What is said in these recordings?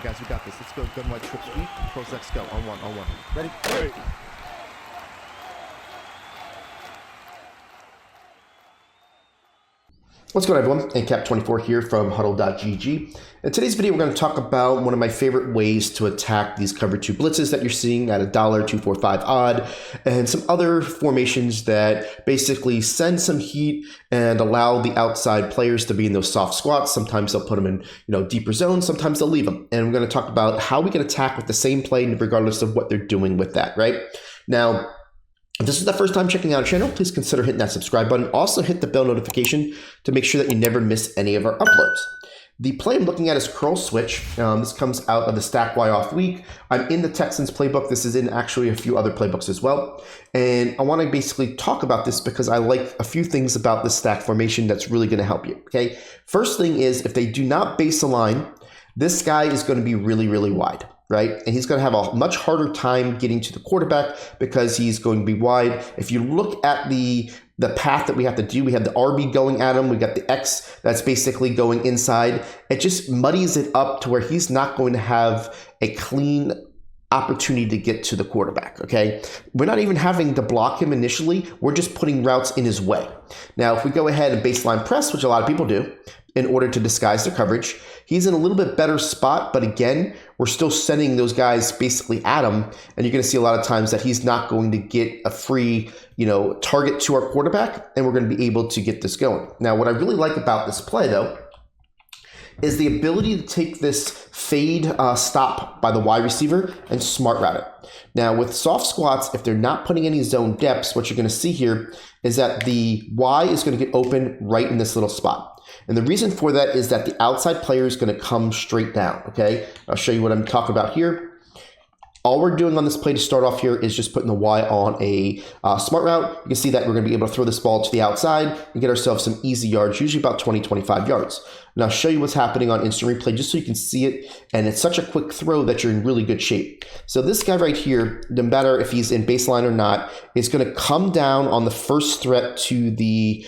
guys, we got this. Let's go. Gun wide trip sweep. Pros X go. On one. Ready? Ready. What's going on, everyone? AncapTwenty4 here from HuddleGG. In today's video, we're going to talk about one of my favorite ways to attack these cover 2 blitzes that you're seeing at $1.245 odd, and some other formations that basically send some heat and allow the outside players to be in those soft squats. Sometimes they'll put them in deeper zones, sometimes they'll leave them. And we're going to talk about how we can attack with the same play regardless of what they're doing with that, right? Now, if this is the first time checking out our channel, please consider hitting that subscribe button. Also hit the bell notification to make sure that you never miss any of our uploads. The play I'm looking at is curl switch. This comes out of the stack Y off week. I'm in the Texans playbook. This is in actually a few other playbooks as well. And I want to basically talk about this because I like a few things about this stack formation that's really going to help you. Okay. First thing is, if they do not base align, this guy is going to be really, really wide. Right? And he's going to have a much harder time getting to the quarterback because he's going to be wide. If you look at the path that we have to do, we have the RB going at him. We got the X that's basically going inside. It just muddies it up to where he's not going to have a clean opportunity to get to the quarterback, okay? We're not even having to block him initially. We're just putting routes in his way. Now, if we go ahead and baseline press, which a lot of people do, in order to disguise their coverage, he's in a little bit better spot, but again, we're still sending those guys basically at him, and you're going to see a lot of times that he's not going to get a free, target to our quarterback, and we're going to be able to get this going. Now, what I really like about this play, though, is the ability to take this fade stop by the wide receiver and smart route it. Now, with soft squats, if they're not putting any zone depths, what you're going to see here is that the Y is going to get open right in this little spot. And the reason for that is that the outside player is going to come straight down, okay? I'll show you what I'm talking about here. All we're doing on this play to start off here is just putting the Y on a smart route. You can see that we're going to be able to throw this ball to the outside and get ourselves some easy yards, usually about 20, 25 yards. And I'll show you what's happening on instant replay just so you can see it. And it's such a quick throw that you're in really good shape. So this guy right here, no matter if he's in baseline or not, is going to come down on the first threat to the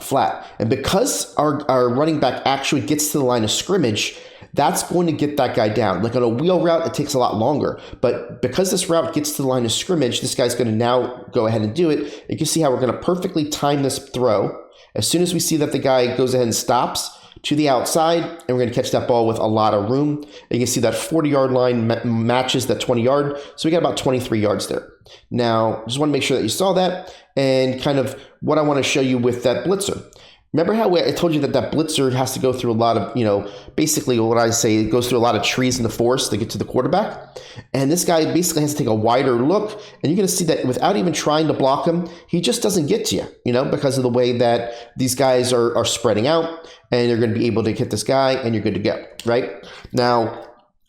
flat. And because our running back actually gets to the line of scrimmage, that's going to get that guy down. Like on a wheel route, it takes a lot longer. But because this route gets to the line of scrimmage, this guy's going to now go ahead and do it. You can see how we're going to perfectly time this throw. As soon as we see that the guy goes ahead and stops to the outside, and we're going to catch that ball with a lot of room. And you can see that 40-yard line matches that 20-yard. So we got about 23 yards there. Now, just want to make sure that you saw that and kind of what I want to show you with that blitzer. Remember how I told you that blitzer has to go through a lot of, basically what I say, it goes through a lot of trees in the forest to get to the quarterback. And this guy basically has to take a wider look. And you're going to see that without even trying to block him, he just doesn't get to you, because of the way that these guys are spreading out. And you're going to be able to hit this guy and you're good to go, right? Now,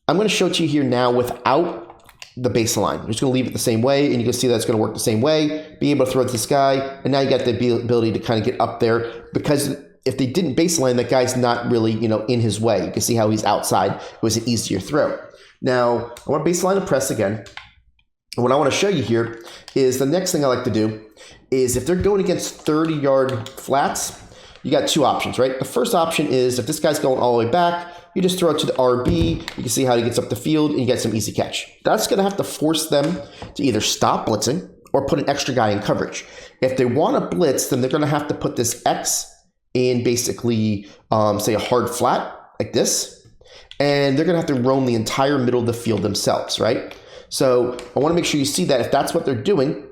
I'm going to show it to you here now without the baseline. I'm just going to leave it the same way, and you can see that's going to work the same way. Be able to throw it to this guy, and now you got the ability to kind of get up there, because if they didn't baseline, that guy's not really, in his way. You can see how he's outside. It was an easier throw. Now, I want to baseline and press again. And what I want to show you here is the next thing I like to do is if they're going against 30-yard flats, you got two options, right? The first option is if this guy's going all the way back, you just throw it to the RB. You can see how he gets up the field and you get some easy catch. That's going to have to force them to either stop blitzing or put an extra guy in coverage. If they want to blitz, then they're going to have to put this X in basically, say, a hard flat like this. And they're going to have to roam the entire middle of the field themselves, right? So I want to make sure you see that if that's what they're doing,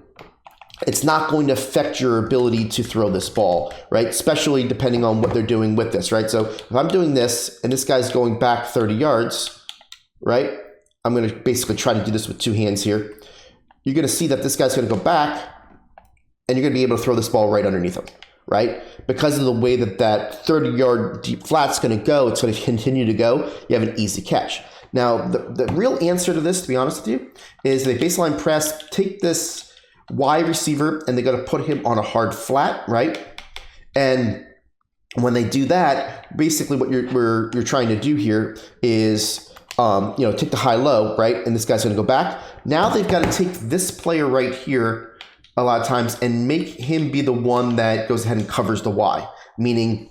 it's not going to affect your ability to throw this ball, right? Especially depending on what they're doing with this, right? So if I'm doing this and this guy's going back 30 yards, right? I'm going to basically try to do this with two hands here. You're going to see that this guy's going to go back and you're going to be able to throw this ball right underneath him, right? Because of the way that 30-yard deep flat's going to go, it's going to continue to go. You have an easy catch. Now, the real answer to this, to be honest with you, is they baseline press, take this Y receiver, and they're going to put him on a hard flat, right? And when they do that, basically what you're trying to do here is, take the high-low, right? And this guy's going to go back. Now they've got to take this player right here a lot of times and make him be the one that goes ahead and covers the Y, meaning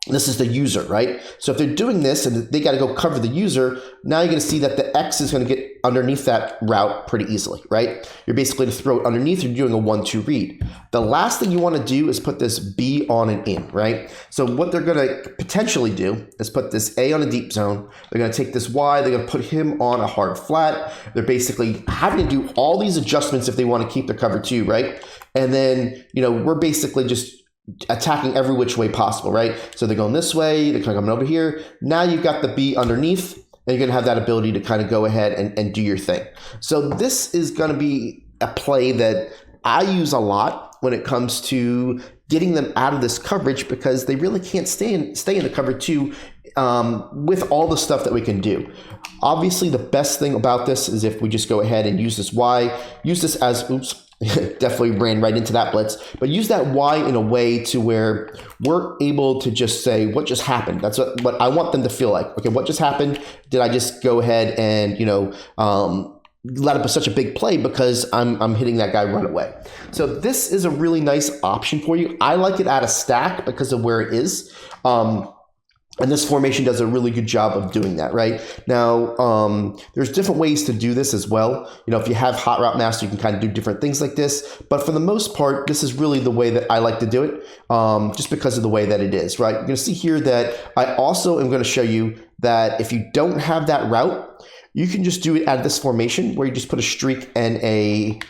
This is the user, right? So if they're doing this and they got to go cover the user, now you're going to see that the X is going to get underneath that route pretty easily, right? You're basically to throw it underneath, you're doing a 1-2 read. The last thing you want to do is put this B on and in, right? So what they're going to potentially do is put this A on a deep zone. They're going to take this Y, they're going to put him on a hard flat. They're basically having to do all these adjustments if they want to keep their cover 2, right? And then, we're basically just attacking every which way possible, right? So they're going this way, they're coming over here. Now you've got the B underneath, and you're going to have that ability to kind of go ahead and do your thing. So this is going to be a play that I use a lot when it comes to getting them out of this coverage, because they really can't stay in the cover 2 with all the stuff that we can do. Obviously, the best thing about this is if we just go ahead and use this Y, use this as, oops, definitely ran right into that blitz, but use that Y in a way to where we're able to just say, what just happened? That's what I want them to feel like. Okay, what just happened? Did I just go ahead and, let up such a big play because I'm hitting that guy right away? So this is a really nice option for you. I like it out of stack because of where it is. And this formation does a really good job of doing that, right? Now, there's different ways to do this as well. If you have Hot Route Master, you can kind of do different things like this. But for the most part, this is really the way that I like to do it, just because of the way that it is, right? You're going to see here that I also am going to show you that if you don't have that route, you can just do it out of this formation where you just put a streak and a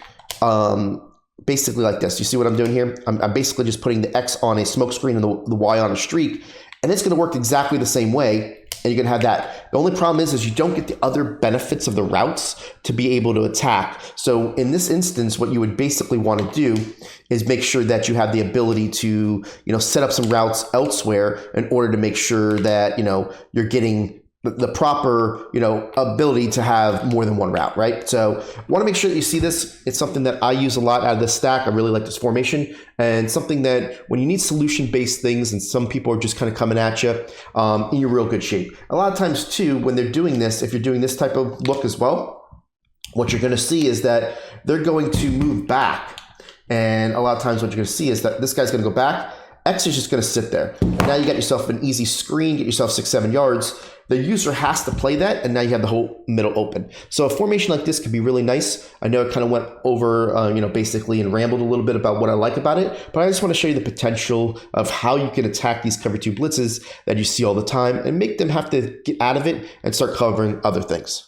basically like this. You see what I'm doing here? I'm basically just putting the X on a smoke screen and the Y on a streak. And it's going to work exactly the same way, and you're going to have that. The only problem is you don't get the other benefits of the routes to be able to attack. So in this instance, what you would basically want to do is make sure that you have the ability to, set up some routes elsewhere in order to make sure that, you're getting the proper, ability to have more than one route, right? So want to make sure that you see this. It's something that I use a lot out of this stack. I really like this formation, and something that when you need solution-based things and some people are just kind of coming at you, you're real good shape. A lot of times too, when they're doing this, if you're doing this type of look as well, what you're going to see is that they're going to move back. And a lot of times what you're going to see is that this guy's going to go back. X is just going to sit there. And now you got yourself an easy screen, get yourself 6-7 yards. The user has to play that, and now you have the whole middle open. So a formation like this could be really nice. I know I kind of went over, basically and rambled a little bit about what I like about it, but I just want to show you the potential of how you can attack these cover 2 blitzes that you see all the time and make them have to get out of it and start covering other things.